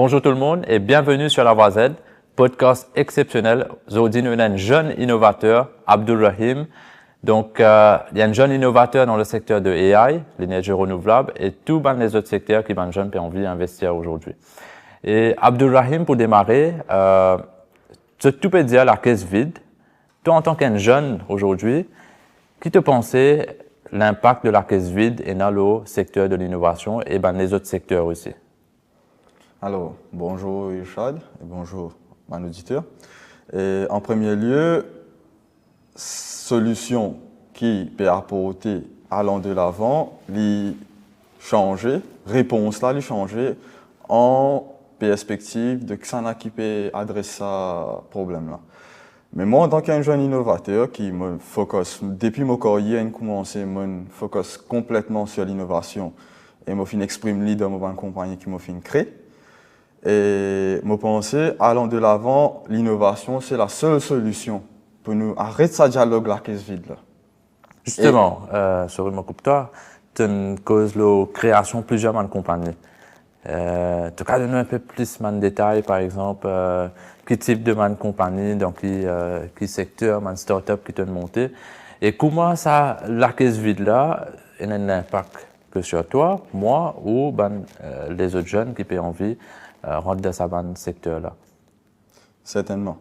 Bonjour tout le monde et bienvenue sur La Voix Z, podcast exceptionnel. Aujourd'hui, nous avons un jeune innovateur, Abdulrahim. Donc, il y a un jeune innovateur dans le secteur de AI, l'énergie renouvelable, et tous les autres secteurs qui ont jeunes qui ont envie d'investir aujourd'hui. Et Abdulrahim, pour démarrer, tu peux dire la caisse vide. Toi, en tant qu'un jeune aujourd'hui, qui te pensait l'impact de la caisse vide et dans le secteur de l'innovation et les autres secteurs aussi? Alors, bonjour Irshad et bonjour mon auditeur. Et en premier lieu, solution qui peut apporter allant de l'avant, les changer, réponse là, les changer en perspective de que ça n'a qui peut adresser ce problème là. Mais moi, en tant qu'un jeune innovateur qui me focus, depuis mon carrière, j'ai commencé à me focus complètement sur l'innovation et je exprime leader dans ma compagnie qui m'a fait créer. Et je pensais, allant de l'avant, l'innovation, c'est la seule solution pour nous arrêter ce dialogue là qui se vide là. Justement, sur mon coupe-toi, tu as une cause de création de plusieurs compagnies. Tu as donné un peu plus de détails, par exemple, quel type de compagnie, donc quel secteur, start-up qui te monté. Et comment ça, la caisse vide là, a un impact que sur toi, moi ou les autres jeunes qui ont envie rentrer dans ce secteur-là? Certainement.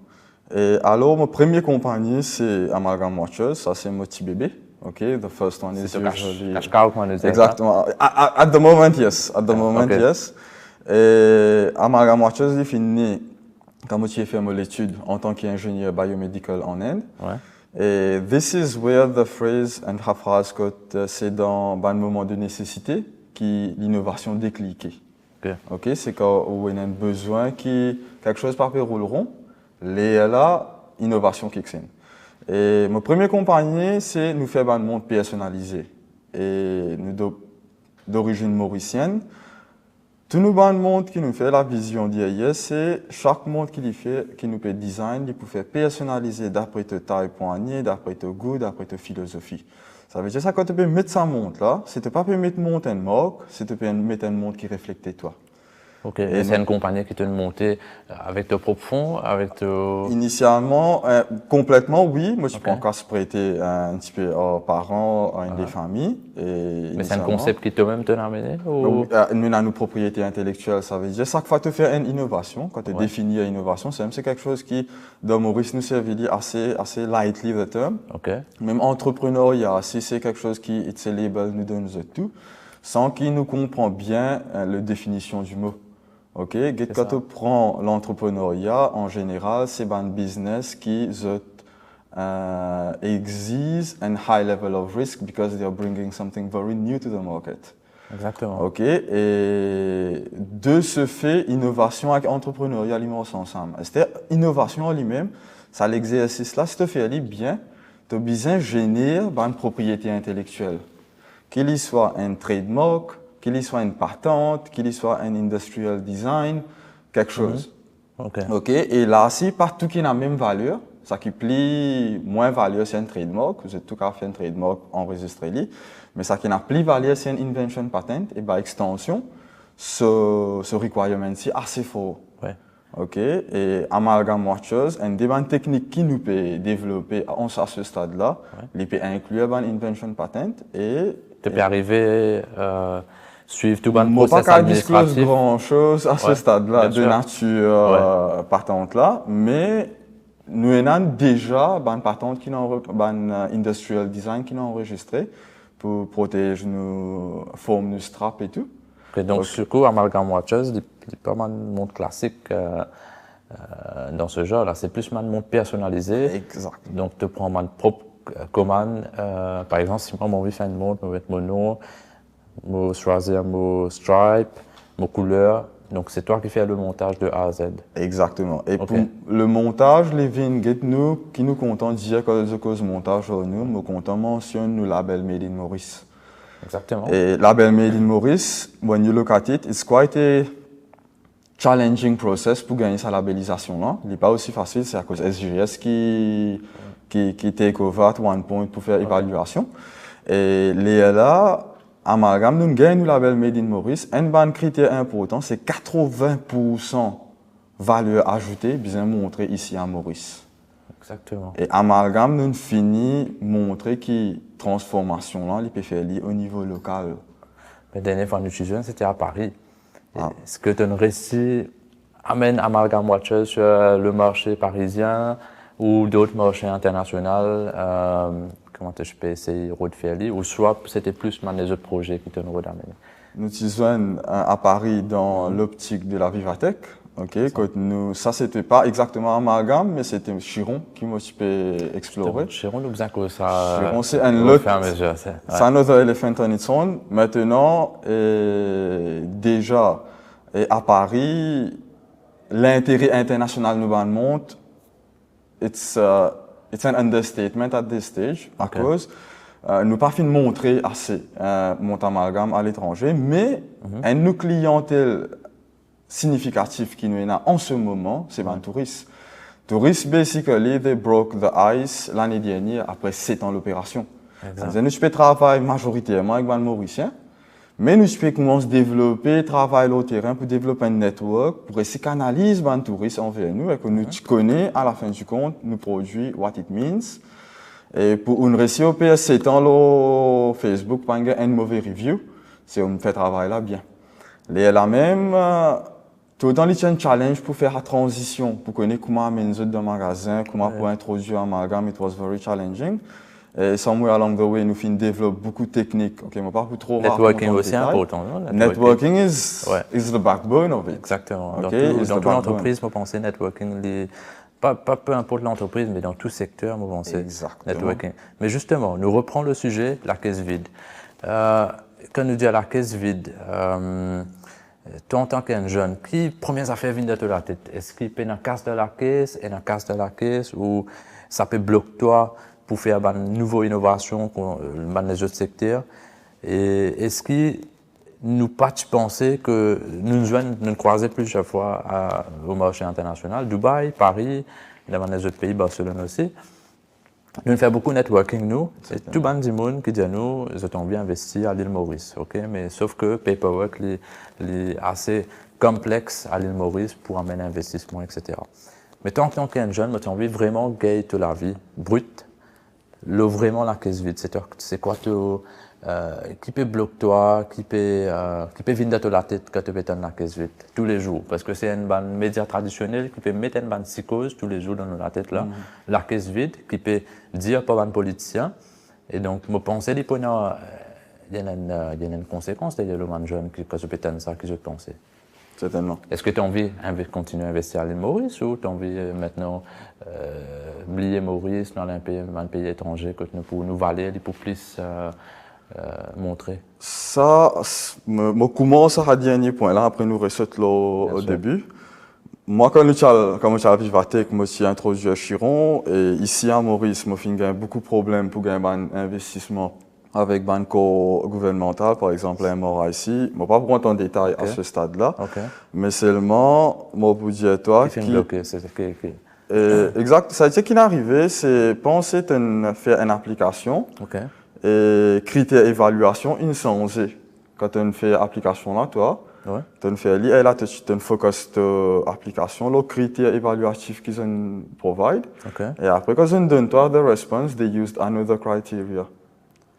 Et alors, ma première compagnie, c'est Amalgam Watchers, ça c'est mon petit bébé. Okay, the first one is usually... Exactement. At the moment, yes. At the moment, okay. Yes. Et Amalgam Watchers, il finit quand j'ai fait mon étude en tant qu'ingénieur biomédical en Inde. Ouais. Et this is where the phrase and la phrase c'est dans un moment de nécessité qui l'innovation décliquée. Okay, c'est quand on a besoin qui quelque chose par rouleront, là innovation qui est. Et ma première compagnie, c'est nous faire un monde personnalisé. Et nous d'origine mauricienne, tout nous un monde qui nous fait la vision d'hier, c'est chaque monde qui fait, qui nous peut design, il peut faire personnaliser d'après ta taille poignée, d'après ton goût, d'après ta philosophie. Ça veut dire ça quand tu peux mettre sa montre là, c'est tu pas peux mettre montre une marque, c'est tu peux mettre une montre qui reflète toi. Ok, et c'est une compagnie qui te monté avec tes propres fonds, avec Initialement, complètement oui. Moi, je peux encore se prêter un petit peu aux parents, à une des familles. Mais c'est un concept qui toi-même te l'a amené ou... Nous avons nos propriétés intellectuelles, ça veut dire chaque fois que tu fais une innovation, quand tu définis une innovation, c'est quelque chose qui, dans Maurice, nous servit assez lightly the term. Même entrepreneuriat, si c'est quelque chose qui, it's a label, nous donne tout, sans qu'il nous comprend bien la définition du mot. Ok, quand tu prends l'entrepreneuriat, en général, c'est un business qui exige un high level of risk because they are bringing something very new to the market. Exactement. Ok, et de ce fait, innovation et entrepreneuriat alimentent ensemble. C'est-à-dire, innovation en lui-même, ça l'exercice là, si tu fais bien, tu as besoin de générer une propriété intellectuelle. Qu'il y soit un trademark, qu'il y soit une patente, qu'il y soit un industrial design, quelque chose. Et là, si partout qui a la même valeur, ça qui plie moins valeur, c'est un trademark, vous êtes tout à fait un trademark enregistré, mais ça qui n'a plus valeur, c'est une invention patent, et par extension, ce requirement-ci assez fort. Ok, et Amalgam Watchers, une des techniques qui nous peut développer à ce stade-là, il peut inclure une invention patent et... Tu peux arriver suivre tout le processus administratif. Je ne pas grand-chose à ce stade-là de nature patente-là, mais nous avons déjà une patente qui une industrial design qui est enregistré pour protéger nos formes, nos straps et tout. Donc, du coup, Amalgam Watchers, il y a pas mal de monde classique dans ce genre-là. C'est plus un monde personnalisé. Exact. Donc, tu prends ma propre commande. Par exemple, si moi, j'ai envie de faire une montre, je vais mettre mon nom, je choisir mon stripe, mon couleur. Donc, c'est toi qui fais le montage de A à Z. Exactement. Et pour le montage, les vignes qui nous comptons dire que le cause montage, nous comptons mentionner le label Made in Maurice. Exactement. Et label Made in Maurice, when you look at it, it's quite a challenging process pour gagner sa labellisation là. Il n'est pas aussi facile, c'est à cause SGS qui take over at one point pour faire évaluation. Et là, amalgame, nous gagnons le label Made in Maurice. Un critère important, c'est 80% valeur ajoutée, bien montré ici à Maurice. Exactement. Et amalgame, nous finit montrer que transformation là, il peut faire au niveau local. La dernière fois que nous utilisons, c'était à Paris. Est-ce que tu as un récit amène Amalgam Watchers sur le marché parisien ou d'autres marchés internationaux? Comment je peux essayer de faire? Ou soit c'était plus les autres projets qui t'ont d'amener? Nous utilisons à Paris dans l'optique de la Vivatech. Okay, ça, c'était pas exactement Amalgam, mais c'était Chiron qui m'a exploré. Chiron, nous besoin que ça. Chiron, c'est un autre. C'est un autre elephant on its own. Maintenant, déjà, à Paris, l'intérêt international nous montre. It's an understatement at this stage, à cause nous pas fin de montrer assez mon amalgame à l'étranger, mais une clientèle significative qui nous est en ce moment, c'est les touristes. Touristes, basically, they broke the ice l'année dernière après 7 ans d'opération. Nous peux travailler majoritairement avec les Mauriciens, mais nous pouvons commencer à développer, travailler au terrain pour développer un network, pour essayer de canaliser les touristes envers nous et que nous connaissons à la fin du compte, nous produisons what it means. Et pour une réussite au PS 7 ans, Facebook, pas une mauvaise review, c'est on fait travail là bien. Et là même, tout le temps, il y a un challenge pour faire la transition, pour connaître comment amener les autres dans le magasin, comment pour introduire Amalgam, it was very challenging. Et somewhere along the way, nous finissons développer beaucoup de techniques. Okay, mais pas trop networking aussi important, non? Networking is the backbone of it. Exactement. Dans toute l'entreprise, moi, penser networking, pas peu importe l'entreprise, mais dans tout secteur, moi, penser networking. Mais justement, nous reprenons le sujet, la caisse vide. Quand nous disons la caisse vide, toi, en tant qu'un jeune, qui premières affaires viennent de la tête? Est-ce qu'il peut dans casse de la caisse, et dans casse de la caisse, ou ça peut bloquer toi pour faire une nouvelle innovation dans les autres secteurs? Et est-ce que nous pas penser que nous croisons plusieurs fois au marché international, Dubaï, Paris, dans les autres pays, Barcelone aussi? Nous faisons beaucoup de networking, nous. C'est tout le monde qui dit à nous, ils ont envie d'investir à l'île Maurice. Okay? Mais sauf que le paperwork est assez complexe à l'île Maurice pour amener l'investissement, etc. Mais tant qu'un jeune, tu as envie vraiment de gagner toute la vie brute, vraiment la caisse vide. C'est quoi qui peut bloquer toi, qui peut venir de la tête quand tu peux dans la caisse vide tous les jours. Parce que c'est un média traditionnel qui peut mettre une bonne psychose tous les jours dans la tête là. La caisse vide qui peut dire par un politicien. Et donc, je pense qu'il y a une conséquence derrière le jeune qui peut être ça que je pensais. Certainement. Est-ce que tu as envie de continuer à investir à l'île Maurice ou tu as envie maintenant oublier Maurice dans un pays étranger pour nous valer, pour plus montrer? Ça, je commence à dernier point là, après nous recette au début. Moi, quand je suis à Vivatech, je me suis introduit à Chiron et ici à Maurice, je suis beaucoup de problèmes pour gagner un investissement avec banco gouvernemental, par exemple un MRIC. Je ne vais pas prendre en détail à ce stade-là, mais seulement, je vous dire toi exact. Ça ce qui est arrivé, c'est penser faire une application et critères d'évaluation insensés. Quand tu fais l'application là, toi, tu fais et là tu focus sur l'application, le critère évaluatif qu'ils provide. Et après, quand ils donnent toi the response, they used another criteria.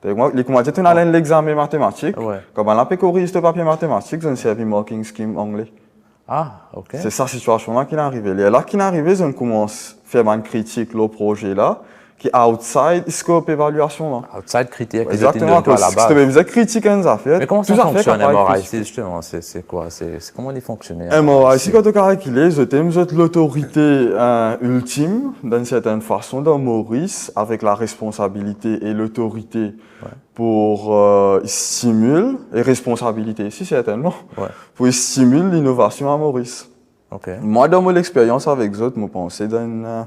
Les commentaires, tu as l'examen mathématique. Quand on a corrigé le papier mathématique, on servi marking scheme anglais. C'est cette situation-là qui est arrivée. Et là qui est arrivé, on commence à faire une critique au projet là, qui est outside scope évaluation là. Outside critère qui exactement à la base. Tu veux critiquer une affaire. Mais comment ça fonctionne un MRIC justement? C'est quoi? Comment il fonctionne? Un MRIC, quand tu calcules, c'est l'autorité ultime d'une certaine façon dans Maurice, avec la responsabilité et l'autorité pour stimuler et responsabilité ici certainement pour stimuler l'innovation à Maurice. Moi, dans mon expérience avec eux, je pensais dans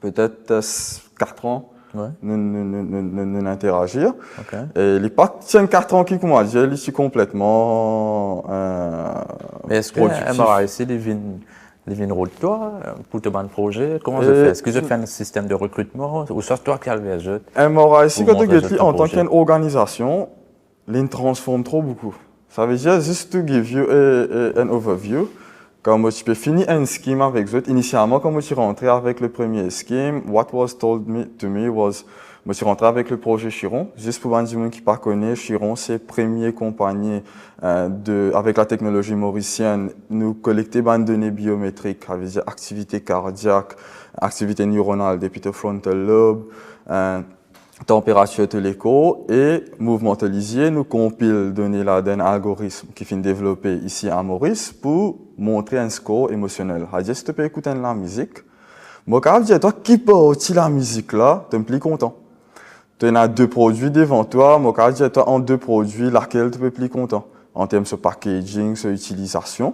peut-être 4 ans nous interagir. Et les pas 4 ans qui commencent, je suis complètement mais est-ce que MRIC il vient de toi pour te ban projet? Comment je fais? Est-ce que je fais un système de recrutement ou c'est toi qui as le jeu? MRIC, quand tu es en tant qu'organisation, les transforme trop beaucoup. Ça veut dire, juste to give you an overview, quand tu peux finir un scheme avec eux, initialement, quand je suis rentré avec le premier scheme, what was told to me was, je suis rentré avec le projet Chiron. Juste pour les gens qui ne connaissent pas, Chiron, c'est la première compagnie avec la technologie mauricienne, nous collecter des données biométriques, ça veut dire activité cardiaque, activité neuronale depuis le frontal lobe, température de l'écho et mouvmentaliser, nous compile donner là d'un algorithme qui finit développé ici à Maurice pour montrer un score émotionnel. C'est-à-dire, si tu peux écouter la musique, moi, quand je dis, toi, qui porte la musique là, tu es plus content. Tu as deux produits devant toi, moi, quand je dis, toi, en deux produits, laquelle tu es plus content? En termes de packaging, de utilisation.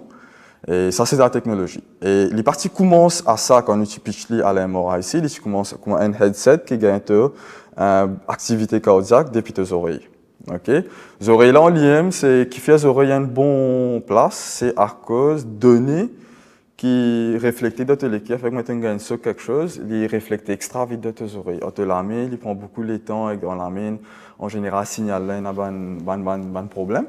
Et ça, c'est la technologie. Et les parties commencent à ça quand tu pitches à l'MRI ici, tu commences comme un headset qui gagne activité cardiaque depuis tes oreilles. Ok? Les oreilles là en lien, c'est qui fait les oreilles une bonne place, c'est à cause de données qui reflètent de tes l'équipe. Fait que maintenant, tu gagnes sur quelque chose, ils reflètent extra vite de tes oreilles. On te l'amène, il prend beaucoup de temps et on l'amène, en général, signal là, il y a un problème.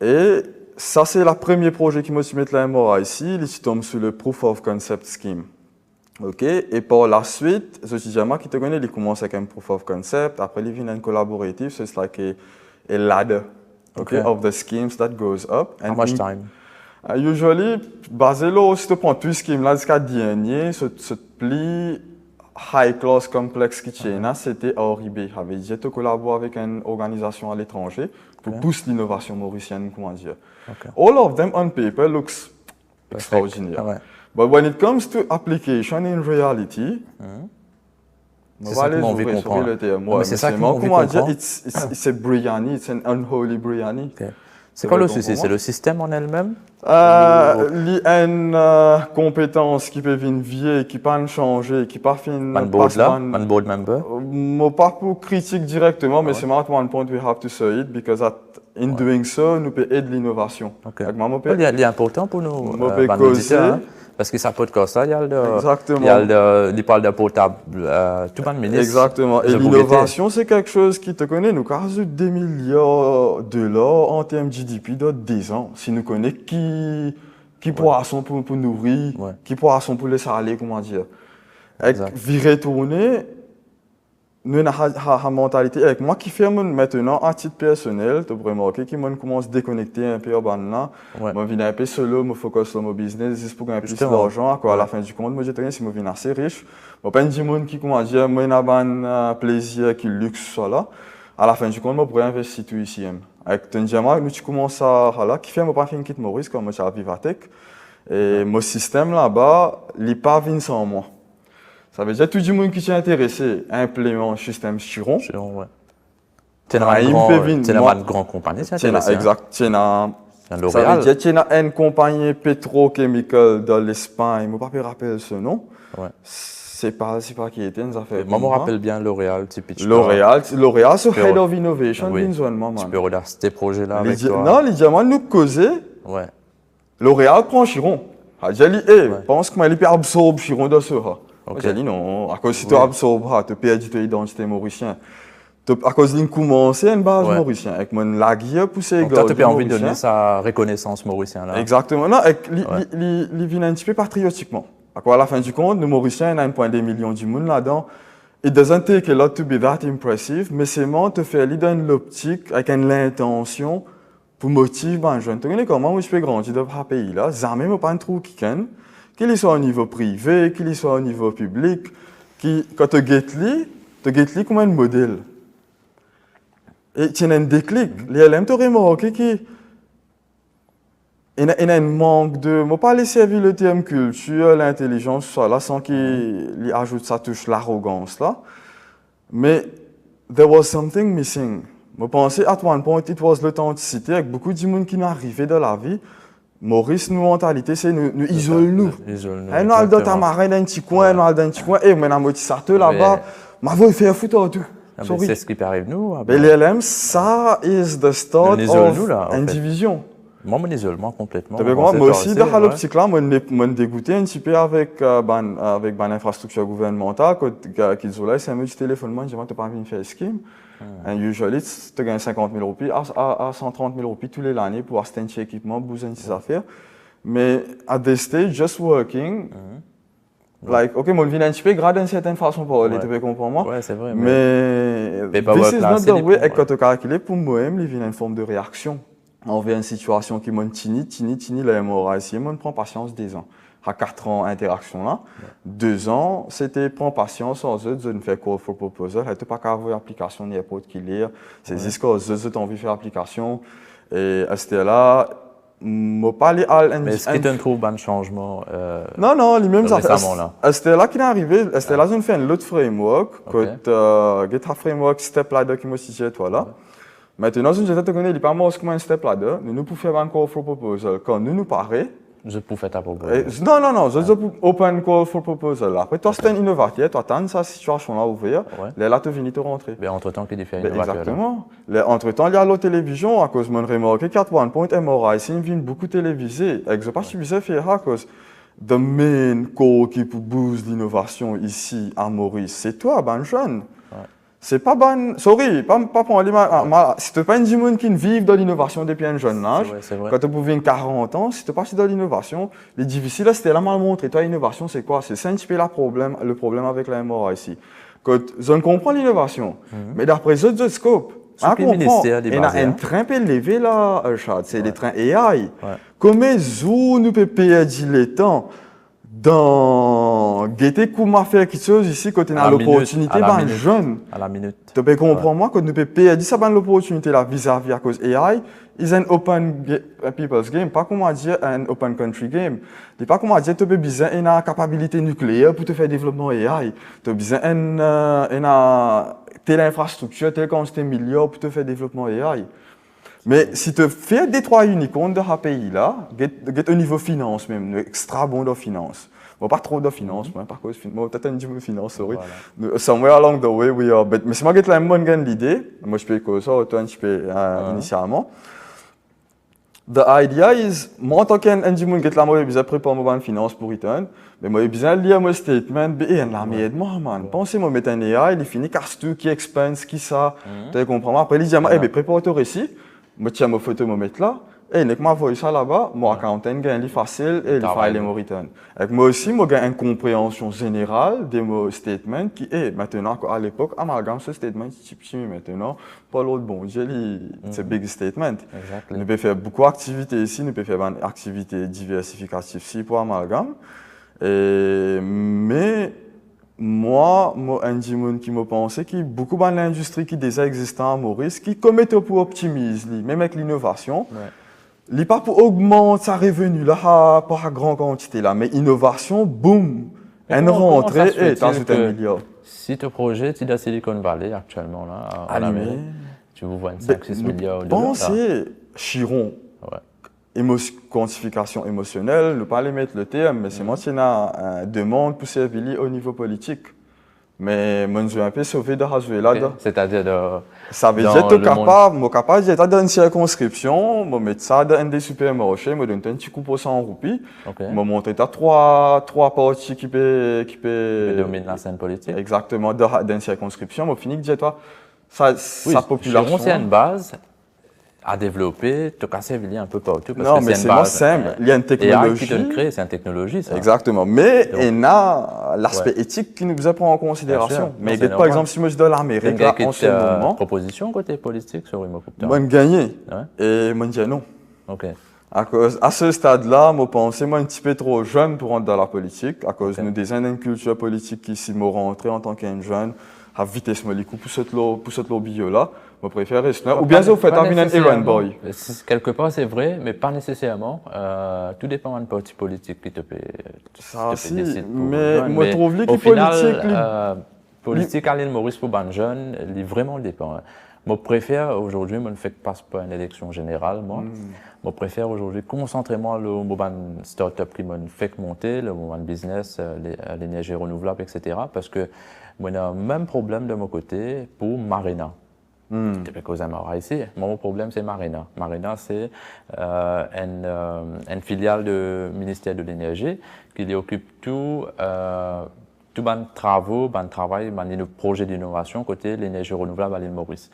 Et ça, c'est le premier projet qui m'a soumis la MRI ici, il tombe sur le Proof of Concept Scheme. Ok, et par la suite, ce système qui te connaît, il commence avec un proof of concept. Après, il vient un collaboratif, c'est like a ladder, okay, of the schemes that goes up. How much time? Usually, basé là, si tu prends tout ce scheme là jusqu'à dernier, ce pli high class complexe qui tient là, c'était à Oribé. Ça veut dire, tu collabores avec une organisation à l'étranger pour pousser l'innovation mauricienne, comment dire. All of them on paper looks extraordinaire. Ouais. But when it comes to application in reality, c'est ça qu'on veut comprendre. Le terme. Ouais, c'est ça qu'on veut comprendre. It's a biryani, it's an unholy biryani. Okay. C'est quoi le souci? C'est le système en elle-même? Il y a une compétence qui peut venir vieille, qui peut changer, qui peut finir. Un board là? Un board member? Pas pour critique directement, mais c'est at one point we have to say it because in doing so, nous peut aider l'innovation. Okay. Il est important pour nous, hein? Parce que ça podcast ça, il parle de portable, tout le monde ministre. Exactement. Et l'innovation, c'est quelque chose qui te connaît. Nous avons des milliards de dollars en termes de GDP dans 10 ans. Si nous connaissons qui poisson pour nourrir, qui poisson pour laisser aller, comment dire. Avec virer tourner, nous avons une mentalité. Avec moi qui fais maintenant, à titre personnel, tu peux remarquer que je commence à déconnecter un peu là. Je viens un peu solo, je focus sur mon business, juste pour gagner plus d'argent. À la fin du compte, moi, je si je viens assez riche. Je ne pas dire qui commence à dire, moi, j'ai un plaisir qui luxe soit là. À la fin du compte, je pourrais investir tout ici. Avec ton diamant, nous, tu commences à là, qui fait, je pas faire quitte Maurice, comme moi, je suis à Vivatech. Et mon système là-bas, il n'est pas venu sans moi. Ça veut dire que tout le monde qui est intéressé à implémenter le système Chiron. Chiron, ouais. Tu as une grande compagnie, c'est intéressant. Exact. Tu as L'Oréal. Ça veut dire que tu as une compagnie pétrochimique dans l'Espagne. Je ne me rappelle ce nom. Ouais. C'est pas qui était, ça fait. Moi, je me rappelle bien L'Oréal, L'Oréal, c'est Head of Innovation, Tu peux regarder ces projets-là avec toi. Non, les diamants nous causaient. Ouais. L'Oréal prend Chiron. J'ai dit, pense que je peux absorber Chiron dans ce cas. J'ai dit non, à cause si tu absorbes, tu perds ton identité mauricienne. À cause d'une commence une base mauricienne. Avec mon laguier poussé. Donc, tu as envie de donner sa reconnaissance mauricienne là. Exactement. Non, il vient un petit peu patriotiquement. À la fin du compte, nous Mauriciens, on a 1,2 million du monde là-dedans. It doesn't take a lot to be that impressive, mais c'est moi te faire dans l'optique avec l'intention pour motiver les jeunes. Tu connais comment je peux grandir dans ce pays-là, jamais je pas un trou qui ken. Qu'il soit au niveau privé, qu'il soit au niveau public, quand tu get comme un modèle. Et tu as un déclic. Les LM, tu as remarqué qu'il y a un manque de... Je ne vais pas laisser servir le terme culture, l'intelligence, soit là, sans qu'il ajoute sa touche l'arrogance là. Mais there was something missing. Je pensais, at one point, it was l'authenticité, avec beaucoup de monde qui nous arrivé dans la vie. Maurice, nos mentalités, c'est nous isole-nous. Nous allons dans ta marée, dans un petit coin, nous allons dans un petit coin, et maintenant, je suis là-bas, je vais faire foutre tout. C'est ce qui peut arriver nous. Mais l'LM, ça is the start of une division. Moi, mon isolement complètement. Moi aussi, dans l'optique là, moi, dégoûté un petit peu avec l'infrastructure gouvernementale, qu'ils ont là, c'est un petit téléphone, moi, je dis, tu pas envie de faire scheme. Et usually, tu gagnes 50 000 roupies à 130 000 roupies tous les années pour acheter un petit équipement, bouger une petite affaire. Mais à this stage, just working, like, ok, moi, je viens un petit peu grade d'une certaine façon pour aller, tu peux comprendre moi? Ouais, c'est vrai. Mais this is not the way, et quand tu calcules, pour moi, il vient une forme de réaction envers une situation qui m'a tini, la hémorragie ici, moi, je prends patience 2 ans. À 4 ans, interaction là. 2 ans, c'était prends patience, sans eux, de faire call for proposal. Tu n'as pas qu'à avoir l'application, n'importe qui lire. C'est juste que eux, ont envie de faire l'application. Et à ce là m'a parlé à mais est-ce que tu trouves un changement non, les mêmes récemment là. C'était là qu'il est arrivé, c'était là qu'on fait un autre framework, GitHub Framework Step Ladder qui m'a cité toi là. Maintenant, si je te connais, il n'est pas mort comme un Step Ladder, nous pouvons faire un call for proposal. Quand nous paraît, je peux faire ta proposition. Non, je peux open call for proposal. Après, toi, c'est un innovateur, toi, tu as cette situation-là ouverte, là, tu viens te rentrer. Mais entre-temps, qu'il fait innovateur. Exactement. Entre-temps, il y a la télévision, à cause de mon remarque, 4 One Point MRI, c'est une vie beaucoup télévisée. Et je ne sais pas si vous avez à cause de main call qui peut booster l'innovation ici à Maurice. C'est toi, ben jeune. C'est pas bon, sorry, pas pour aller si tu pas une gens qui vivent dans l'innovation depuis un jeune âge, quand tu as 40 ans, si tu pas dans l'innovation, les difficiles, c'était là mal montré. Toi, l'innovation, c'est quoi? C'est un petit peu le problème avec la MRA ici. Quand je comprends l'innovation, mais d'après les autres scopes, on comprend, il y a un train qui est levé là, c'est des trains AI. Comment nous peut payer le temps dans Gaieté comment faire quelque chose ici quand on a l'opportunité ben jeune à la minute tu peux comprendre moi quand nous peut payer ça ben l'opportunité là vis-à-vis à cause AI is an open people's game pas comment dire un open country game c'est pas comment dire tu peux besoin une capacité nucléaire pour te faire développement AI tu as besoin une telle infrastructure telle quantité milliards pour te faire développement AI. Mais si tu fais des 3 unicorns dans ce pays-là, au niveau finance même, extra bon de finance. Bon, pas trop de finance, moi, par contre, peut-être un petit peu de finance, sorry. Voilà. Somewhere along the way, we are, mais si moi j'ai la bonne l'idée, moi je peux que ça, toi un petit peu initialement. The idea is, moi en tant qu'ingénieur, j'ai la moi besoin préparer mon finance pour return, mais moi j'ai besoin de lire mon statement, et la meilleure moi man, pensez moi mettre un AI, il finit casse tout, qui expense, qui ça, tu comprends? Après il dit moi, prépare ton récit. Je tiens ma photo, je mets là, et je m'envoie ça là-bas, mon accountant gagne facile et il fait les return. Moi aussi, je gagne une compréhension générale de mon statement qui est maintenant, à l'époque, amalgame ce statement, maintenant, pas l'autre bon, c'est un big statement. Nous pouvons faire beaucoup d'activités ici, nous pouvons faire une activité diversificative ici pour amalgame. Mais moi, un gens qui me pensait qu'il y a beaucoup d'industries qui déjà existent à Maurice, qui commettent pour optimiser, même avec l'innovation, il n'est pas pour augmenter sa revenu là, pas à grande quantité là, mais innovation, boum, une rentrée et tu as un milliard. Si tu projet, tu es dans Silicon Valley actuellement là, en Amérique, tu vous vois 5-6 milliards de dollars. Pensez, Chiron. Quantification émotionnelle, ne pas les mettre le terme, mais c'est moi qui ai une demande pour servir au niveau politique. Mais moi, je suis un peu sauvé de Razuela. C'est-à-dire ça veut dire que je suis capable d'être dans une circonscription, je mettre ça dans un des supermarchés, je donne un petit coup pour 100 roupies, je monte à trois partis qui dominent la scène politique. Exactement, dans une circonscription, je finis de dire, toi, sa population. C'est une base à développer, tu as servi un peu partout. Parce non, que mais c'est moi simple. Il y a une technologie. qui te le crée, c'est une technologie, ça. Exactement. Mais il y a l'aspect éthique qui nous prend en considération. Mais par exemple, si moi je donne l'Amérique, là, en ce moment. Proposition côté politique sur Immobilier. Moi, je gagne. Et moi, je dis non. OK. À ce stade-là, moi, je pense moi un petit peu trop jeune pour rentrer dans la politique, à cause de nous des une culture politique qui s'y m'ont rentré en tant qu'un jeune, à vitesse molécule pour cette lobby-là. Je préfère rester là. Ou bien, vous faites un errand boy. Quelque part, c'est vrai, mais pas nécessairement. Tout dépend d'un parti politique qui te paye. Ça, si. Mais moi, je trouve que politique à l'île Maurice pour les jeunes, il vraiment dépend. Moi, je préfère aujourd'hui, je ne fais pas une élection générale, moi. Je préfère aujourd'hui concentrer moi le moment start-up qui me fait monter, le moment business, l'énergie renouvelable, etc. Parce que moi, j'ai le même problème de mon côté pour Marina. Tu peux causer MRA ici. Mon problème, c'est Marina. Marina, c'est une filiale du ministère de l'Énergie qui occupe tout ban travaux, ban travail, ban projet d'innovation côté l'énergie renouvelable à l'île Maurice.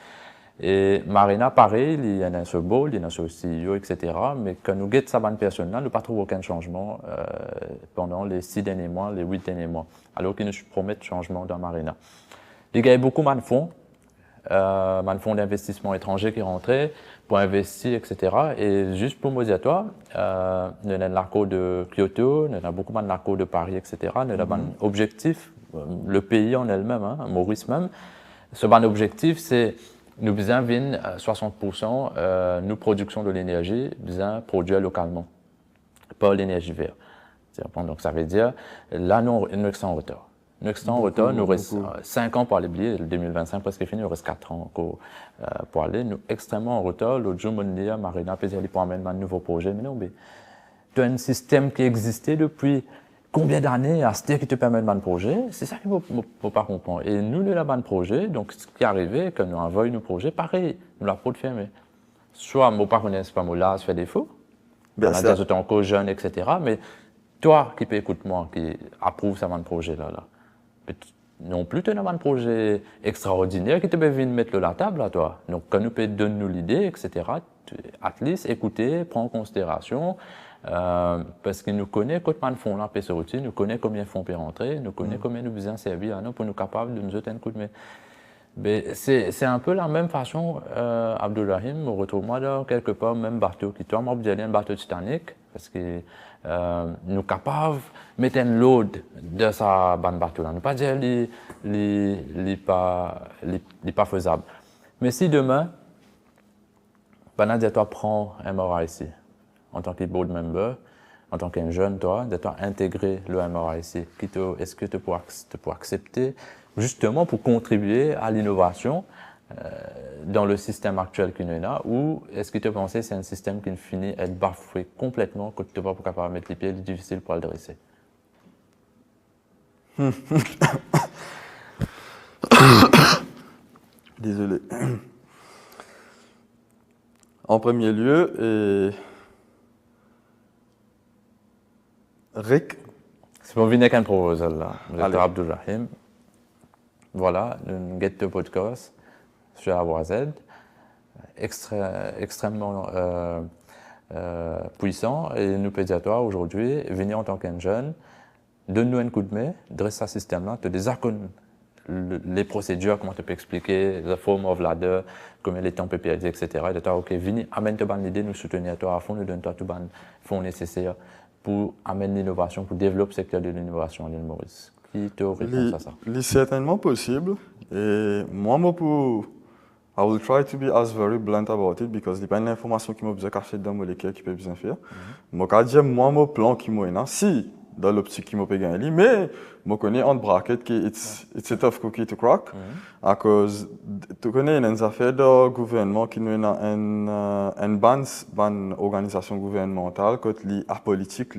Et Marina, pareil, il y en a ce board, il y en a ce CEO, etc. Mais quand nous guettons sa bonne personne, nous ne pas trouvé aucun changement pendant les 6 derniers mois, les 8 derniers mois, alors qu'ils nous promettent changement dans Marina. Il y a beaucoup de fonds d'investissement étrangers qui rentraient pour investir, etc. Et juste pour me dire, toi, nous avons l'accord de Kyoto, nous avons beaucoup de l'accord de Paris, etc. Nous avons un objectif, le pays en elle-même, Maurice même. Ce bon objectif, c'est nous besoin 60% nous production de l'énergie, besoin produire localement, pas l'énergie verte. Donc ça veut dire, là, nous sommes en retard. Nous sommes en retard, nous reste 5 ans pour aller oublier, le 2025 presque fini, il nous reste 4 ans encore pour aller. Nous sommes extrêmement en retard. L'autre jour, on me dit, Marina, peut-être aller pour amener un nouveau projet. Mais non, mais tu as un système qui existait depuis combien d'années à ce qui te permet de faire un projet? C'est ça qu'il ne faut pas comprendre. Et nous, nous avons un projet, donc ce qui est arrivé, quand nous envoyons nos projets, pareil, nous l'avons pas de fermer. Soit, moi, pas connaître pas là, ça fait défaut. On a des autres encore jeunes, etc. Mais toi qui peux écouter moi, qui approuve ça, un projet là. Non plus, tu as un projet extraordinaire qui te peut venir mettre la table à toi. Donc, quand nous peut donner nous l'idée, etc., at least, écouter, prendre en considération, parce qu'il nous connaît quand nous font la PSOT, nous connaît combien de fonds peut rentrer, nous connaît combien nous besoin servir à nous pour nous capables de nous donner un coup de main. Mais c'est un peu la même façon, Abdulrahim, me retrouve-moi dans quelque part, même bateau qui tombe, on un bateau Titanic, parce que nous sommes capables de mettre un load de sa bande bateau là. Ne pas dire qu'il n'est pas faisable. Mais si demain, toi prends un MRIC en tant que board member, en tant qu'un jeune, toi, de toi intégrer le MRIC, est-ce que tu pourras accepter justement pour contribuer à l'innovation dans le système actuel qu'il y a, ou est-ce que tu penses que c'est un système qui finit à être bafoué complètement, que tu ne vas pas capable de mettre les pieds, c'est difficile pour le dresser? Désolé. En premier lieu, Rick. C'est pour venir avec un proposal là. Dr. Abdulrahim. Voilà, un get de podcast sur la voie Z, extrêmement puissant, et nous peut dire à toi aujourd'hui, venir en tant qu'un jeune, donne-nous un coup de main, dresse ce système-là, te désacconne les procédures, comment tu peux expliquer, the form of ladder, combien les temps peut perdre, etc. Et de toi, ok, venez, amène-toi l'idée, nous soutenir à toi à fond, nous donne-toi tout le fonds nécessaire pour amener l'innovation, pour développer le secteur de l'innovation à l'île Maurice. Qui te répond à ça? C'est certainement possible. Et moi, I will try to be as very blunt about it because il y a une information qui m'a besoin cacher dans molécule qui peut bien faire. Moi, quand je dis moi, mon plan qui m'a si dans l'optique qui m'a gagné, mais je connais en bracket que it's a tough cookie to crack à cause tu connais une affaire de gouvernement qui nous a une bonne organisation gouvernementale qui est apolitique.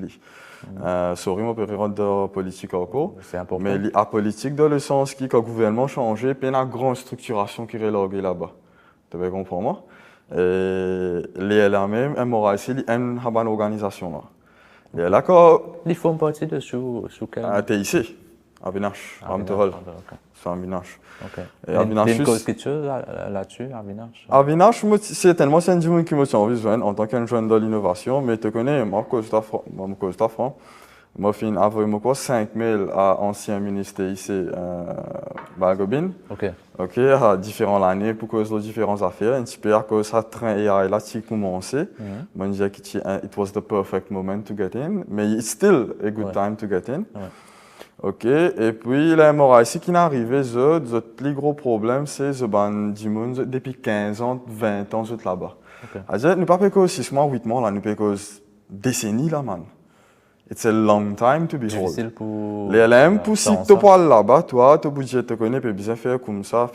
Sorry, je peux rentrer dans politique encore. C'est important. Mais il apolitique dans le sens que le gouvernement change, puis il y a une grande structuration qui est reloguée là-bas. Tu peux comprendre moi? Les même, MRIC, il y a une bonne organisation là. Et là, quand. Ils font partie de sous quel? TIC, à Vinache, à Amterol. C'est à Vinache. Ok. Il y a une cause quelque chose là-dessus, à Vinache? À Vinache, c'est tellement c'est un monde qui me tient envie en tant qu'un jeune de l'innovation, mais tu connais, moi, cause d'affaires. Moi, j'ai envoyé 5 mails à anciens ministres ici, Balgobin. Ok, à différentes années pour cause de différentes affaires. Un petit peu à cause ça train AI là qui commençait. Moi, je disais que it was the perfect moment to get in, mais it's still a good time to get in. Ok, et puis la MRIC qui est arrivé, le plus gros problème, c'est que du monde depuis 15 ans, 20 ans, là-bas. Nous ne pas que 6 mois, 8 mois, là, nous que décennies là, man. It's a long time to be difficile pour les LM pour si tu parles là-bas, toi, ton budget te connaît, peut bien faire comme ça,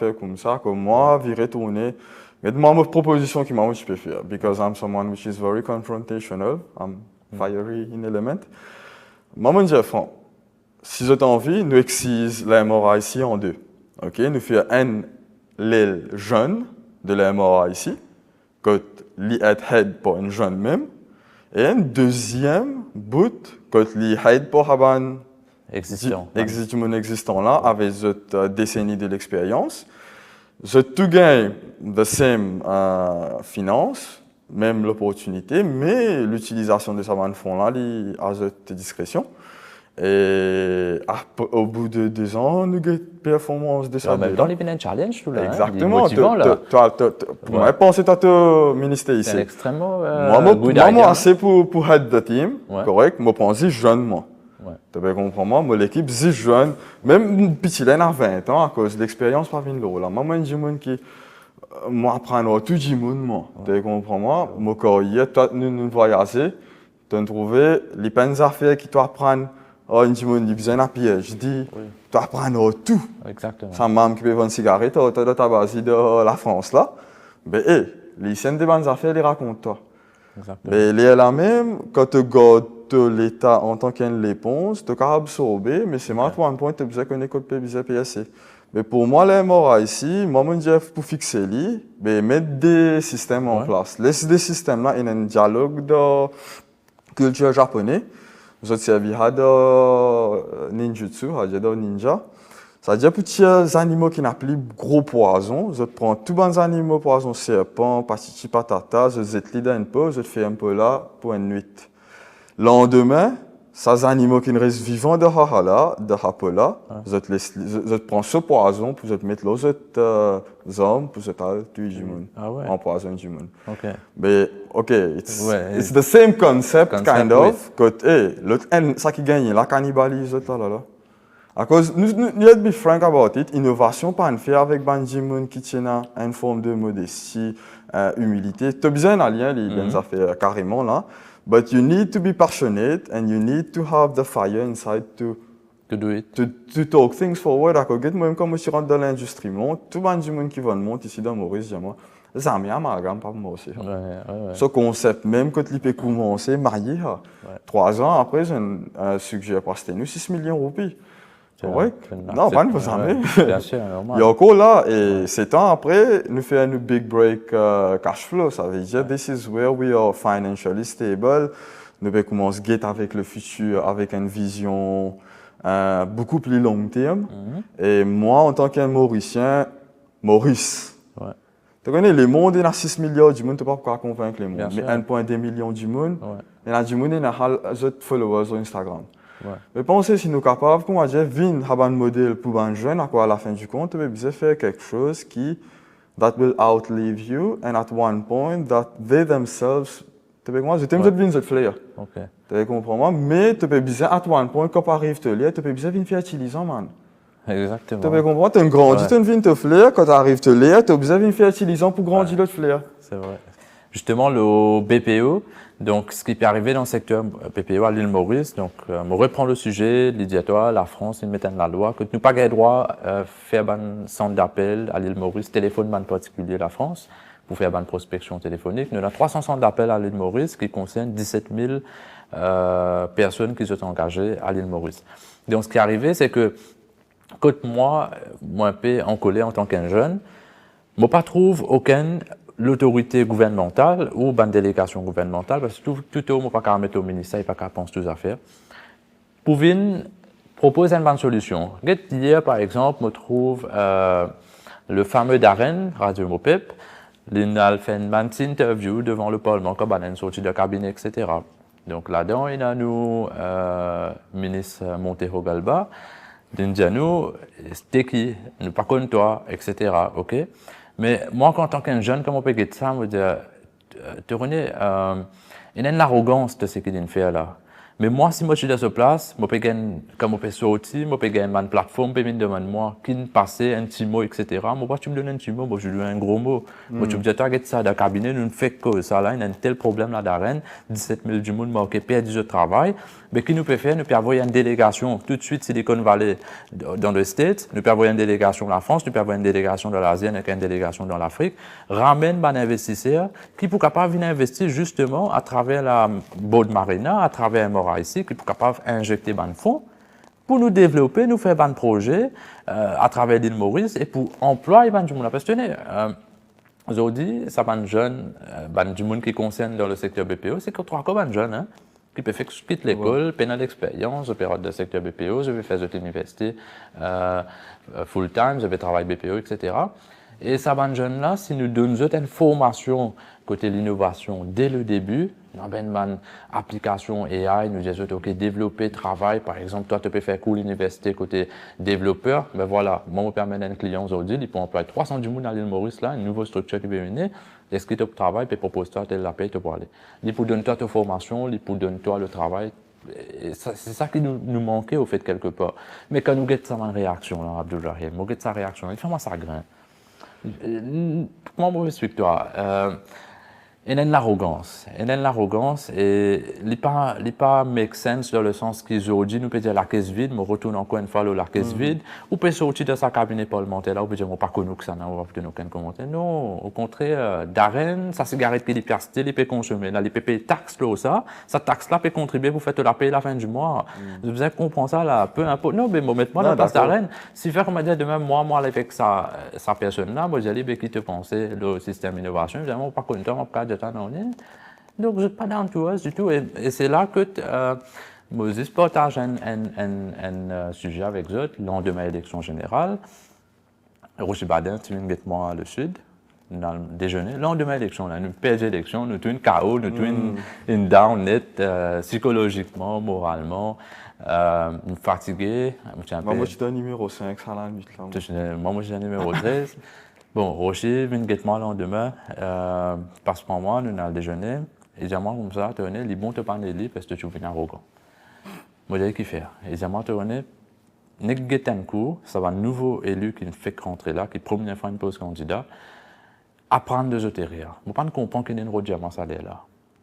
comme moi, virer tourner. Mais moi, ma proposition qui m'a je peux faire, because I'm someone which is very confrontational, I'm fiery in element. Moi, je dis, si vous avez envie, nous excisons la MRIC en deux. Ok, nous faisons un l'aile jeune, de l'MRA ici, que l'head pour une jeune même, et un deuxième bout que l'head pour un existant là, avec cette décennie de l'expérience. Je tout gagne de same finance, même l'opportunité, mais l'utilisation de ce fonds-là, à cette discrétion. Et au bout de 2 ans, nous avons une performance de ça. Dans les Benin Challenge, tout là. Exactement. Pour moi, penser à ton ministère ici. C'est extrêmement. Moi, assez pour head the team, correct. Moi, je pense jeune, moi. Tu comprends, moi, l'équipe, c'est jeune. Même petit, là, à 20 ans, à cause de l'expérience, pas venu là. Moi, je suis qui. Moi, apprendre tout le monde, moi. Tu comprends, moi, toi, nous voyager, tu trouves les peines affaires qui t'apprennent. Oh, une monde qui besoin piège. Je dis, tu apprends tout. Exactement. Ça m'a qui peut vendre une cigarette, tu as ta base de la France là. Mais, les scènes de bonnes affaires, les racontent toi. Exactement. Mais les là même, quand tu gardes l'État en tant qu'une réponse, tu as absorbé, mais c'est moi, un point, tu as besoin qu'on écoute besoin PSC. Mais pour moi, les morts ici, moi, je dis pour fixer les, mais mettre des systèmes en place. Laisse des systèmes là, il y a un dialogue de culture japonaise. Vous servi de ninjutsu, de ninja. Ça veut dire pour les animaux qui n'ont plus gros poisons, je prends tous les animaux poisons, serpents, patati patata, je les aide un peu, je fais un peu là pour une nuit. Le lendemain, ces animaux qui restent vivants de Hapola, je prends ce poison pour mettre les autres hommes pour tuer du monde, empoisonner du monde. Mais, it's the same concept kind of, que, ça qui gagne, la cannibalisme, là. À cause, nous être frank about it, innovation pas une faire avec Banjimoun qui tient une forme de modestie, humilité. Tu as besoin d'un lien, ça fait carrément là. But you need to be passionate and you need to have the fire inside to do it. To talk things forward. Moi, comme je suis rentré dans l'industrie, tout le monde qui va monter ici dans Maurice, j'ai moi, ça m'a amalgame pas moi aussi. Ce concept, même quand il peut commencer, marié, 3 ans après, j'ai un sujet pour nous 6 millions de roupies. Ouais. Non, pas nous jamais. Bien sûr, normal. Il y a encore là, et 7 ans après, nous faisons un big break cash flow. Ça veut dire, this is where we are financially stable. Nous pouvons commencer à get avec le futur, avec une vision beaucoup plus long terme. Et moi, en tant qu'un Mauricien, Maurice. Tu connais, le monde, il y a 6 milliards du monde, tu ne peux pas convaincre le monde. Mais 1,2 million du monde, il y a du monde, il y a des followers sur Instagram. Mais pensez si nous sommes capables, comme on dit, avoir un modèle pour un jeune, à quoi à la fin du compte, nous devons faire quelque chose qui that will outlive you and at one point that they themselves, tu peux moi, je t'aime bien cette flair. Tu comprends moi, mais tu peux bien at one point quand arrive te lire, tu peux bien venir faire utiliser man. Exactement. Tu peux comprendre, tu grandis, tu viens te flair quand tu arrives te lire, tu peux bien venir faire utiliser pour grandir l'autre flair. C'est vrai. Justement, le BPO, donc ce qui peut arriver dans le secteur BPO à l'île Maurice, donc on reprend le sujet, l'idée-toi, la France, ils mettent la loi, que nous pas le droit de faire un centre d'appel à l'île Maurice, téléphone en particulier la France, pour faire une prospection téléphonique. Nous avons 300 centres d'appel à l'île Maurice qui concernent 17 000 personnes qui sont engagées à l'île Maurice. Donc ce qui est arrivé, c'est que quand moi un peu en colère en tant qu'un jeune, je ne trouve aucune l'autorité gouvernementale ou une délégation gouvernementale, parce que tout ne peut pas mettre au ministère, il ne peut pas penser aux affaires, pour venir proposer une bonne solution. Hier, par exemple, je trouve le fameux Darren, Radio Mopep, il a fait une bonne interview devant le Parlement, comme il a une sortie de cabinet, etc. Donc là-dedans, il y a nous, ministre Montero Galba, il dit à nous, c'était qui, nous pas contre toi, etc. Ok? Mais moi, en tant qu'un jeune, comme on peut dire ça, je me dis, tu connais, il y a une arrogance de ce qu'il fait là. Mais moi, si moi je suis dans cette place, je peux gagner, comme on peut sortir, je peux gagner une plateforme, je peux me demander moi, qui me passe un petit mot, etc. Moi, tu me donnes un petit mot, moi, je lui donne un gros mot. Moi, tu me dis, tu regardes ça dans le cabinet, nous ne faisons que ça là, il y a un tel problème là d'arène, 17 000 du monde, moi, qui perd du travail. Mais qui nous peut faire, nous peut avoir une délégation tout de suite Silicon Valley dans les States, nous peut avoir une délégation dans la France, nous peut avoir une délégation dans l'Asie, et une délégation dans l'Afrique, ramène un investisseur qui peut capable venir investir justement à travers la Board Marina, à travers Mora ici, qui peut capable injecter des fonds pour nous développer, nous faire un projet à travers l'île Maurice et pour employer du monde. Parce que aujourd'hui, ça va jeune, du monde qui concerne dans le secteur BPO, c'est que trois comme jeune, hein, qui peut faire quitte l'école, peine l'expérience, je période de secteur BPO, je vais faire de l'université full time, je vais travailler BPO, etc. Et ça va jeune là, si nous donnons une formation côté l'innovation dès le début, dans une application AI, nous disons ok développer travail, par exemple toi tu peux faire cours l'université côté développeur, ben voilà, moi je permets à un client aujourd'hui, il peut employer 300 du monde à l'île Maurice là, une nouvelle structure qui va venir, est-ce tu travail, puis propose toi tel la paye pour aller, il peut donner toi ta formation, il peut donner toi le travail. C'est ça qui nous manquait au fait quelque part. Mais quand nous guettons ça en réaction là, Abdulrahim, nous guettons sa réaction, il fait moi ça grain. Comment je m'explique toi? Il y a l'arrogance. Il y a l'arrogance et il n'est pas make sense dans le sens qu'aujourd'hui, nous peut dire la caisse vide, mais retourne encore une fois la caisse vide, ou peut sortir de sa cabinet parlementaire là, ou peut dire, on pas connu que ça, on va faire aucun commentaire. Non, au contraire, Darren, sa cigarette qui est acheter, il peut consommer. Là, il peut payer taxe là, ça taxe là peut contribuer pour faire la payer la fin du mois. Vous avez compris ça là, peu importe. Non, mais mettez-moi dans place Darren. Si faire comme dire demain, moi, avec sa personne là, moi, j'allais, qui te pensait, le système d'innovation, évidemment, pas content, donc je n'ai pas d'enthousiasme du tout. Et c'est là que Moses partage un sujet avec eux, le lendemain de l'élection générale. Rocher Baden, tu viens de moi le sud, dans le déjeuner. Le lendemain de l'élection, nous perdons l'élection, nous avons une KO, nous avons une down net, psychologiquement, moralement, fatigué. Moi, je suis un numéro 5, ça là, moi, je suis un numéro 13. Bon, Rocher vient de moi le lendemain, parce que moi, nous avons le déjeuner, et j'ai moi comme ça, tu connais, il est bon de parler de parce que tu es arrogant. Moi, j'ai qui faire. Et j'ai moi, tu connais, n'est que un cours, ça va un nouveau élu qui me fait rentrer là, qui première fois une pose candidat, apprendre de zotéria. Je ne comprends pas qu'il y a une route diamant salaire là.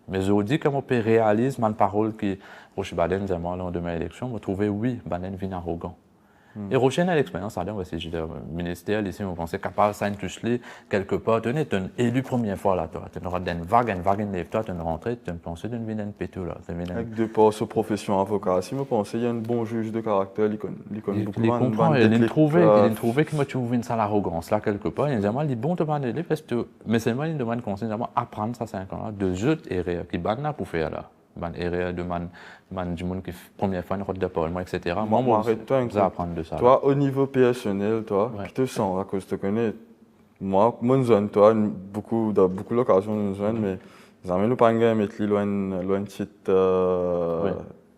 Mais je dis que je peux réaliser ma parole qui, Rocher Baden, j'ai moi, le lendemain de l'élection, je trouvais, oui, Baden vient arrogant. Et Rocher a l'expérience, ça donne aussi, le ministère, ici, on pensait capable de toucher quelque part. Tu es élu première fois là, toi. Tu auras une vague, toi, tu es rentré, tu pensé d'une vilaine pétou là. Avec de par sa profession avocat, si je pense qu'il y a un bon juge de caractère, il connaît beaucoup de comprend, il trouvé qu'il m'a trouvé une sale arrogance là quelque part. Il dit, il est bon de parler parce que, mais seulement il demande conseil, apprendre ça 5 ans là, de jeux erreurs qui ban là pour faire là. Erreur de du monde qui première fois une route de parlement, etc. Moi, je apprendre de ça. Toi, au niveau personnel, toi, qui te sens, à cause de te connais, moi, mon zone, toi, beaucoup d'occasions de zone, mais les amis nous pas mettre loin de site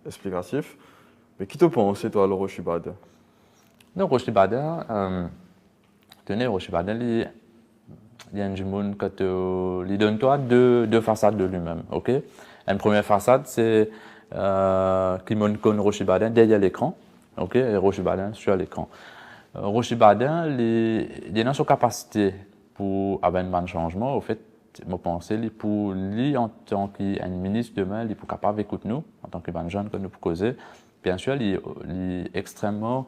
explicatif. Mais qui te pense, toi, le Rocher Baden? Non, Rocher Baden, tenez, Rocher Baden, il y a un monde qui donne toi deux façades de lui-même, ok? Une première façade, c'est qui montre Rocher Baden derrière l'écran, ok, et Rocher Baden sur l'écran. Rocher Baden, il a sa capacité pour avoir un changement. Au fait, je pense pour lui en tant qu'un ministre demain, il est capable d'écouter nous en tant que jeune que nous pouvons causer. Bien sûr, il est extrêmement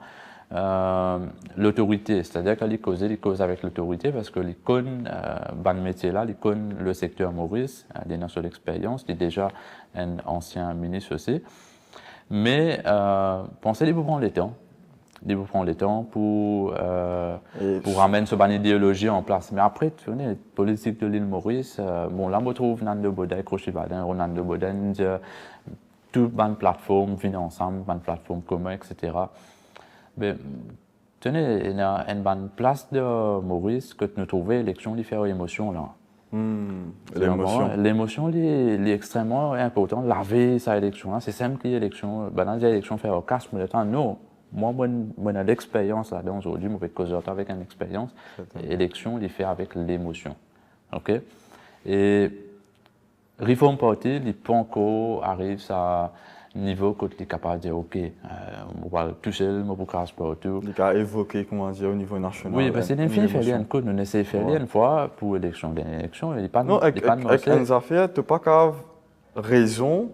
l'autorité, c'est-à-dire qu'il cause avec l'autorité parce que les connaît ban métier là, il connaît le secteur Maurice, il a sur l'expérience, il est déjà un ancien ministre aussi. Mais pensez qu'il vous prendre le temps. Il vous prendre le temps pour ramener ce ban idéologie en place. Mais après, tu connais, la politique de l'île Maurice, bon là, on trouve Nando Bodin, Rocher Baden, Ronaldo Bodin, toute bonne plateforme vient ensemble, bonne plateforme commune, etc. Mais, tenez, il y a une bonne place de Maurice que nous trouvons l'élection, il fait émotion là. L'émotion est extrêmement importante. Laver sa élection, c'est simple que l'élection, dans l'élection fait au casse, mais le temps, non. Moi, j'ai l'expérience là-dedans aujourd'hui, je vais causer avec une expérience. L'élection, il fait avec l'émotion. OK? Et Reform Party, il peut encore arriver à niveau quand il est capable de dire OK, on va toucher le mot pour crash partout. Il a évoqué, comment dire, au niveau national. Oui, parce que c'est une fille fait une coup, nous essayons de faire une fois pour l'élection, il n'est pas non, avec une affaire, tu n'as pas qu'à raison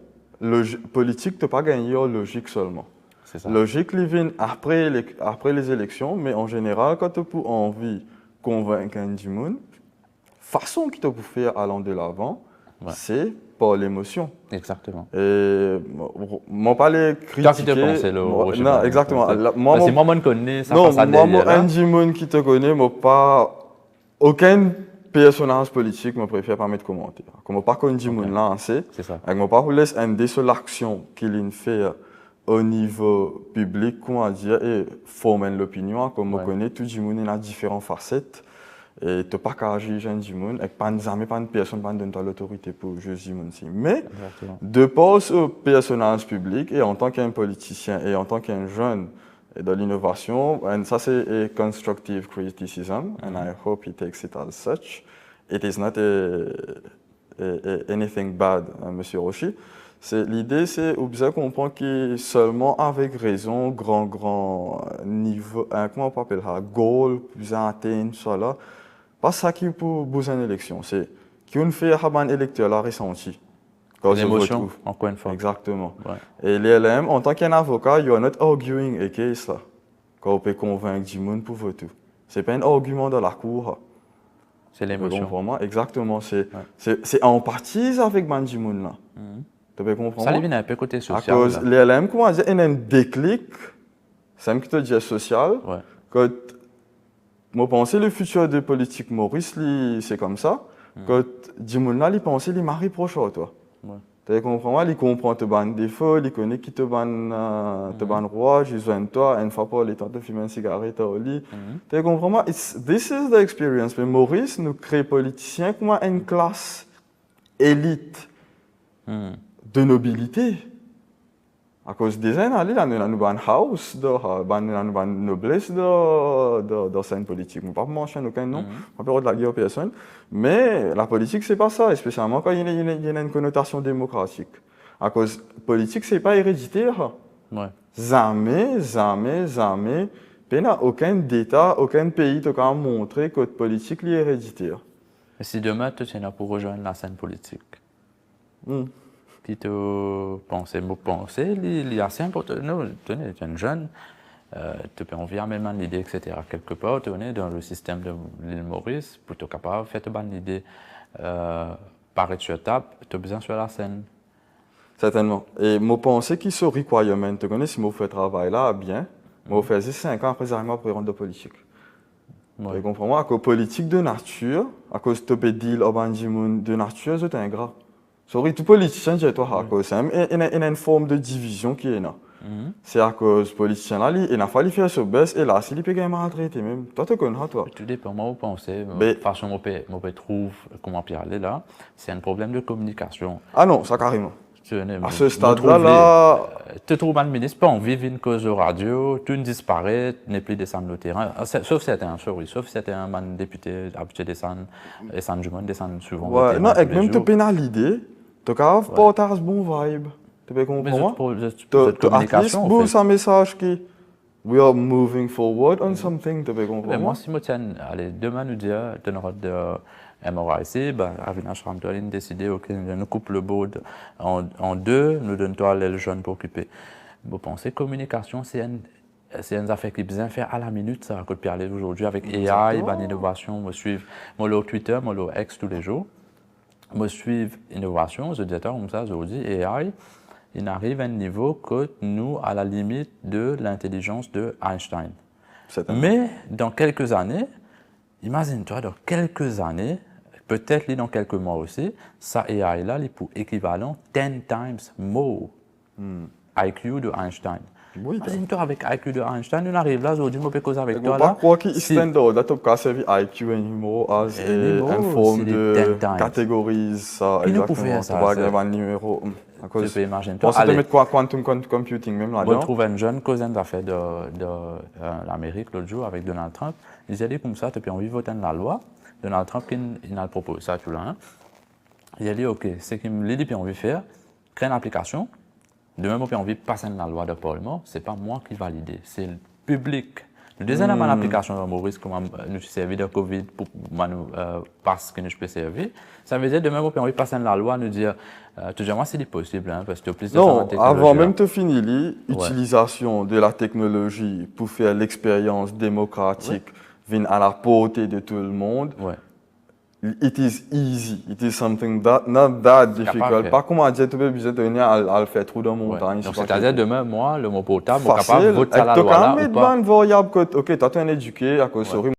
politique, tu n'as pas gagné en logique seulement. C'est ça. Logique, il vient après les élections, mais en général, quand tu as envie de convaincre un du monde, façon qu'il te peut faire allant de l'avant, c'est par l'émotion. Exactement. Et moi, pas les critiquer. Toi qui te pensais, non, exactement. Moi, c'est moi, je connais ça. Non, moi, un du monde qui te connaît, moi, pas aucune personnage politique, je préfère pas mettre commentaire. Comme je ne connais pas moun là, C'est ça. je ne pas vous laisser un sur l'action qu'il fait au niveau public, comment dire, et former l'opinion. Comme je connais, tout le monde a différentes facettes. Et tu n'as pas qu'à agir jeune du monde, et pas une personne qui donne l'autorité pour juger le monde. Mais, de par ce personnage public, et en tant qu'un politicien, et en tant qu'un jeune de l'innovation, and ça c'est constructive criticism, and I hope he takes it as such. It is not anything bad, Monsieur Rochi. L'idée, c'est de comprendre que seulement avec raison, grand niveau, comment on peut appeler ça, goal, plus atteindre, ça là, pas ça qui pour besoin d'élection, c'est qu'on fait un électeur la ressenti. L'émotion, encore une fois. Exactement. Ouais. Et l'LM, en tant qu'avocat, you are not arguing a case là. Quand on peut convaincre du monde pour voter. C'est pas un argument dans la cour. C'est l'émotion. Vraiment, exactement. C'est en partie avec du monde là. Tu peux comprendre? Ça vient un peu côté social. À cause l'LM, comment dire, il y a un déclic, c'est un qui te dit social. Ouais. Quand moi pense le futur de politique Maurice, c'est comme ça. Quand du monde là, il pense il m'a reproché à toi. Tu comprends? Il comprend tes bandes défauts, il connaît qui te ban roi, j'ai besoin de toi, une fois par les temps de fumer une cigarette au lit. Tu comprends? This is the experience. Mais Maurice nous crée politicien comme une classe élite de nobilité. À cause des années, nous avons un house, nous avons une noblesse de scène politique. Je ne vais pas mentionner aucun nom, je ne vais pas de la guerre aux personnes. Mais la politique, ce n'est pas ça, spécialement quand il y a une connotation démocratique. À cause politique, ce n'est pas héréditaire. Jamais, il n'y a aucun État, aucun pays qui a montré que la politique est héréditaire. Et si demain, tu es là pour rejoindre la scène politique, qui te pensait, il y a assez important. Nous, tu es un jeune, tu peux environnement l'idée, etc. Quelque part, tu es dans le système de l'île Maurice, pour être capable de faire une bonne idée, paraître sur la table, tu as besoin sur la scène. Certainement. Et je pense que ce requirement, tu connais, si je fais ce travail là bien, je fais 5 ans après arriver pour rendre de politique. Tu comprends? À cause politique de nature, à cause de te dire de nature, c'est ingrat. Sorry, tout politicien, je toi à cause. Il y a une forme de division qui est là. C'est à cause politicien là, il a fallu faire ce baisse et là, s'il peut gagner maltraité même. Toi, tu connais toi. Tout dépend. Moi, je pense, de toute façon, je trouve comment parler là, c'est un problème de communication. Ah non, ça carrément. À ce stade-là, tu trouves un ministre, pas envie de une cause de radio, tout disparaît, n'est plus descendre le terrain. Sauf certains députés habitués descendre du monde, descendre souvent. Ouais, non, et même tu pénaliser, tu as pas ce bon vibe. Tu peux comprendre? Tu as un message qui we are moving forward on something, tu peux comprendre? Moi, si je tiens, allez, demain nous dire, de notre MRIC, Avinash Ramtoline décidé, ok, nous coupe le board en deux, nous donne toi les jeunes pour occuper. Vous pensez communication, c'est une affaire qui est bien fait à la minute, ça que parler aujourd'hui avec AI, l'innovation, me suivre, moi Twitter, moi X tous les jours, me suivre innovation, je dis comme ça, je vous dis AI, il arrive à un niveau que nous, à la limite de l'intelligence de Einstein. Mais dans quelques années, imagine-toi, dans quelques années, peut-être dans quelques mois aussi, ça AI là, il est pour équivalent 10 times more IQ de Einstein. Oui, imagine-toi avec IQ de Einstein, on arrive là, aujourd'hui, on peut causer avec toi là. Je ne crois pas croire qu'il standard, là, tu peux servir IQ anymore as une forme de catégorise ça. Qui nous peut faire ça? Tu vas un numéro. Tu peux imaginer. On peut mettre quoi quantum computing même là-dedans. On trouve un jeune cousin d'affaires de l'Amérique l'autre jour avec Donald Trump. Il dit comme ça, tu peux envie de voter la loi. Donald Trump, il a proposé ça tout là. Il a dit, ok, ce qu'il me dit, puis envie de faire, créer une application. De même, on a envie de passer la loi de Parlement. Ce n'est pas moi qui valide, c'est le public. Le deuxième une application de Maurice, comment nous servir de Covid pour parce que nous peux servir. Ça veut dire, de même, on a envie de passer la loi, nous dire, toujours moi, c'est possible, hein, parce que plus de non, avant même de finir, l'utilisation de la technologie pour faire l'expérience démocratique vient à la portée de tout le monde. It is easy. It is something not that difficult. Pas comment dire, tu peux besoin de venir à le faire trop dans montagne. C'est-à-dire, demain, moi, le mot portable, je suis capable de voter à la loi. Tu as une variable que, ok, tu es éduqué, à cause